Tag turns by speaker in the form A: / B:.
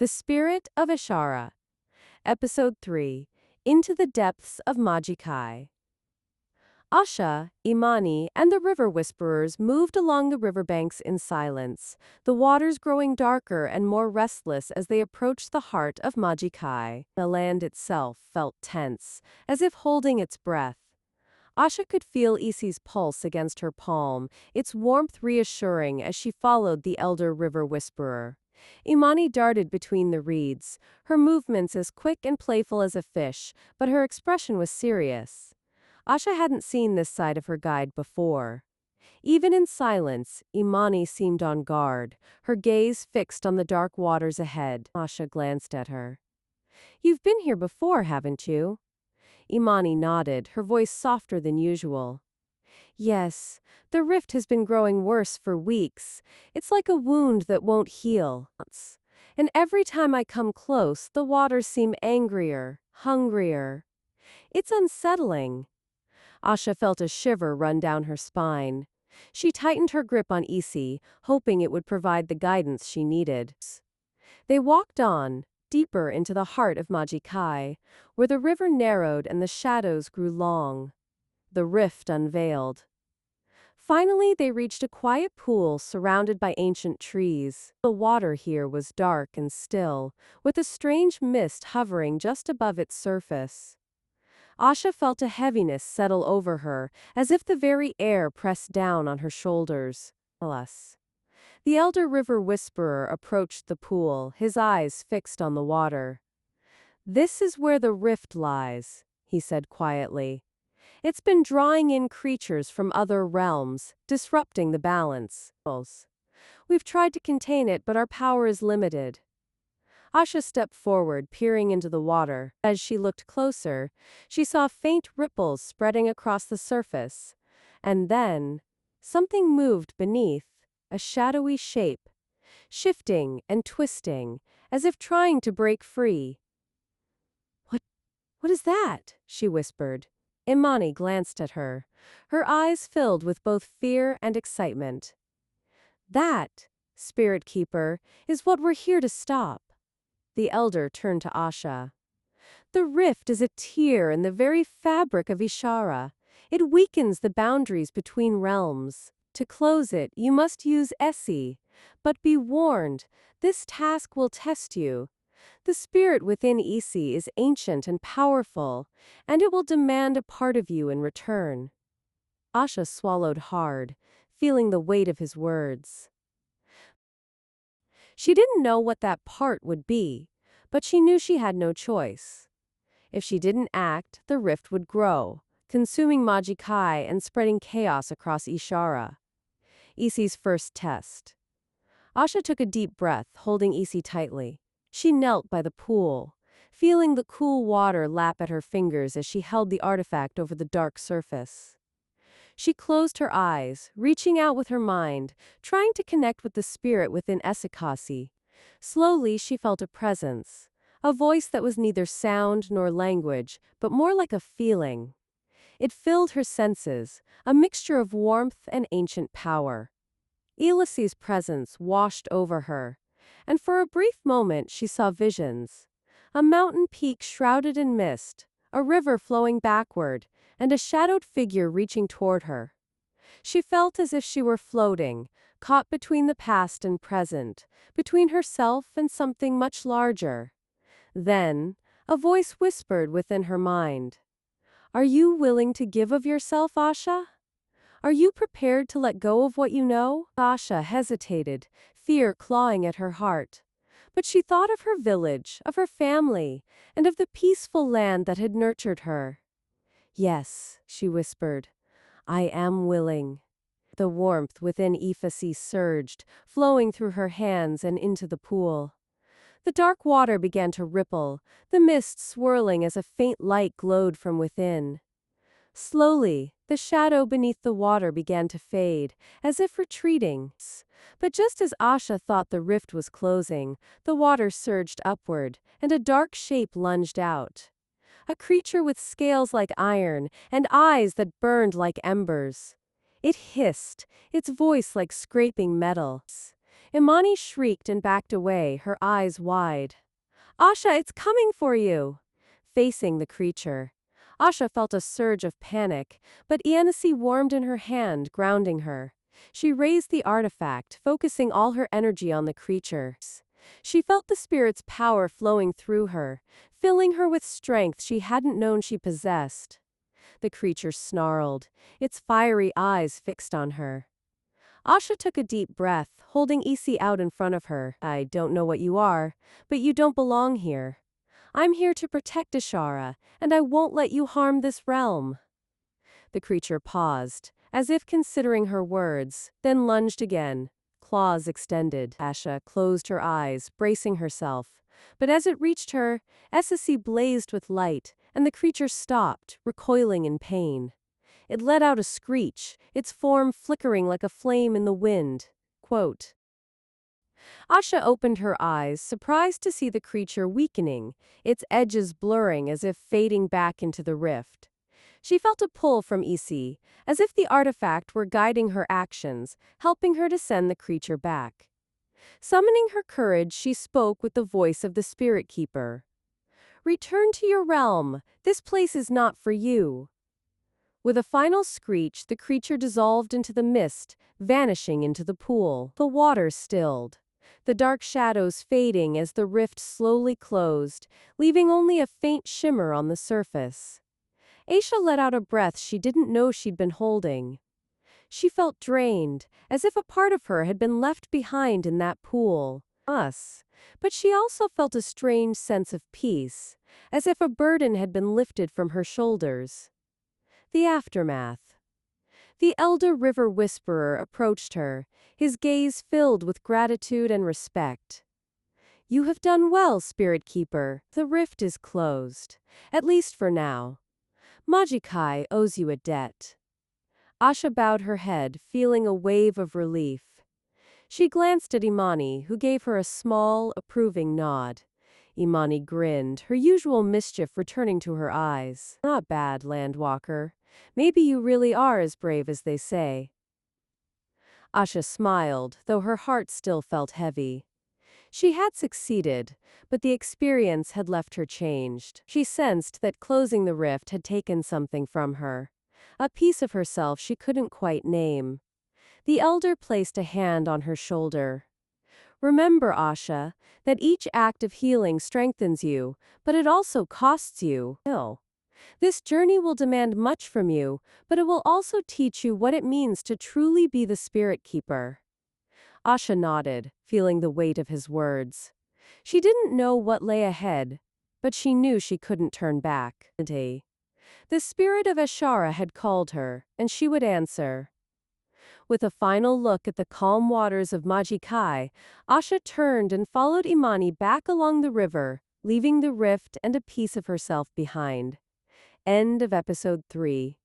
A: The Spirit of Eshara. Episode 3. Into the Depths of Maji'Kai. Asha, Imani, and the river whisperers moved along the riverbanks in silence, the waters growing darker and more restless as they approached the heart of Maji'Kai. The land itself felt tense, as if holding its breath. Asha could feel Isi's pulse against her palm, its warmth reassuring as she followed the elder river whisperer. Imani darted between the reeds, her movements as quick and playful as a fish, but her expression was serious. Asha hadn't seen this side of her guide before. Even in silence, Imani seemed on guard, her gaze fixed on the dark waters ahead. Asha glanced at her. "You've been here before, haven't you?" Imani nodded, her voice softer than usual. "Yes, the rift has been growing worse for weeks. It's like a wound that won't heal. And every time I come close, the waters seem angrier, hungrier. It's unsettling." Asha felt a shiver run down her spine. She tightened her grip on Isi, hoping it would provide the guidance she needed. They walked on, deeper into the heart of Maji'Kai, where the river narrowed and the shadows grew long. The rift unveiled. Finally, they reached a quiet pool surrounded by ancient trees. The water here was dark and still, with a strange mist hovering just above its surface. Asha felt a heaviness settle over her, as if the very air pressed down on her shoulders. Alas. The elder river whisperer approached the pool, his eyes fixed on the water. "This is where the rift lies," he said quietly. "It's been drawing in creatures from other realms, disrupting the balance. We've tried to contain it, but our power is limited." Asha stepped forward, peering into the water. As she looked closer, she saw faint ripples spreading across the surface. And then, something moved beneath, a shadowy shape, shifting and twisting, as if trying to break free. What is that?" she whispered. Imani glanced at her, her eyes filled with both fear and excitement. "That, Spirit Keeper, is what we're here to stop." The elder turned to Asha. "The rift is a tear in the very fabric of Eshara. It weakens the boundaries between realms. To close it, you must use Esi. But be warned, this task will test you. The spirit within Isi is ancient and powerful, and it will demand a part of you in return." Asha swallowed hard, feeling the weight of his words. She didn't know what that part would be, but she knew she had no choice. If she didn't act, the rift would grow, consuming Maji'Kai and spreading chaos across Eshara. Isi's first test. Asha took a deep breath, holding Isi tightly. She knelt by the pool, feeling the cool water lap at her fingers as she held the artifact over the dark surface. She closed her eyes, reaching out with her mind, trying to connect with the spirit within Esikasi. Slowly, she felt a presence, a voice that was neither sound nor language, but more like a feeling. It filled her senses, a mixture of warmth and ancient power. Elisi's presence washed over her, and for a brief moment she saw visions. A mountain peak shrouded in mist, a river flowing backward, and a shadowed figure reaching toward her. She felt as if she were floating, caught between the past and present, between herself and something much larger. Then, a voice whispered within her mind. "Are you willing to give of yourself, Asha? Are you prepared to let go of what you know?" Asha hesitated, fear clawing at her heart. But she thought of her village, of her family, and of the peaceful land that had nurtured her. "Yes," she whispered, "I am willing." The warmth within Ifasi surged, flowing through her hands and into the pool. The dark water began to ripple, the mist swirling as a faint light glowed from within. Slowly, the shadow beneath the water began to fade, as if retreating. But just as Asha thought the rift was closing, the water surged upward, and a dark shape lunged out. A creature with scales like iron, and eyes that burned like embers. It hissed, its voice like scraping metal. Imani shrieked and backed away, her eyes wide. Asha, it's coming for you! Facing the creature. Asha felt a surge of panic, but Ianisi warmed in her hand, grounding her. She raised the artifact, focusing all her energy on the creature. She felt the spirit's power flowing through her, filling her with strength she hadn't known she possessed. The creature snarled, its fiery eyes fixed on her. Asha took a deep breath, holding Isi out in front of her. I don't know what you are, but you don't belong here. I'm here to protect Eshara, and I won't let you harm this realm. The creature paused, as if considering her words, then lunged again, claws extended. Asha closed her eyes, bracing herself. But as it reached her, Essie blazed with light, and the creature stopped, recoiling in pain. It let out a screech, its form flickering like a flame in the wind. Quote. Asha opened her eyes, surprised to see the creature weakening, its edges blurring as if fading back into the rift. She felt a pull from Isi, as if the artifact were guiding her actions, helping her to send the creature back. Summoning her courage, she spoke with the voice of the spirit keeper. Return to your realm. This place is not for you. With a final screech, the creature dissolved into the mist, vanishing into the pool. The water stilled, the dark shadows fading as the rift slowly closed, leaving only a faint shimmer on the surface. Asha let out a breath she didn't know she'd been holding. She felt drained, as if a part of her had been left behind in that pool. But she also felt a strange sense of peace, as if a burden had been lifted from her shoulders. The aftermath. The elder river whisperer approached her, his gaze filled with gratitude and respect. You have done well, Spirit Keeper. The rift is closed, at least for now. Maji'Kai owes you a debt. Asha bowed her head, feeling a wave of relief. She glanced at Imani, who gave her a small, approving nod. Imani grinned, her usual mischief returning to her eyes. Not bad, Landwalker. Maybe you really are as brave as they say. Asha smiled, though her heart still felt heavy. She had succeeded, but the experience had left her changed. She sensed that closing the rift had taken something from her. A piece of herself she couldn't quite name. The elder placed a hand on her shoulder. Remember, Asha, that each act of healing strengthens you, but it also costs you. This journey will demand much from you, but it will also teach you what it means to truly be the spirit keeper. Asha nodded, feeling the weight of his words. She didn't know what lay ahead, but she knew she couldn't turn back. The spirit of Eshara had called her, and she would answer. With a final look at the calm waters of Maji'Kai, Asha turned and followed Imani back along the river, leaving the rift and a piece of herself behind. End of episode 3.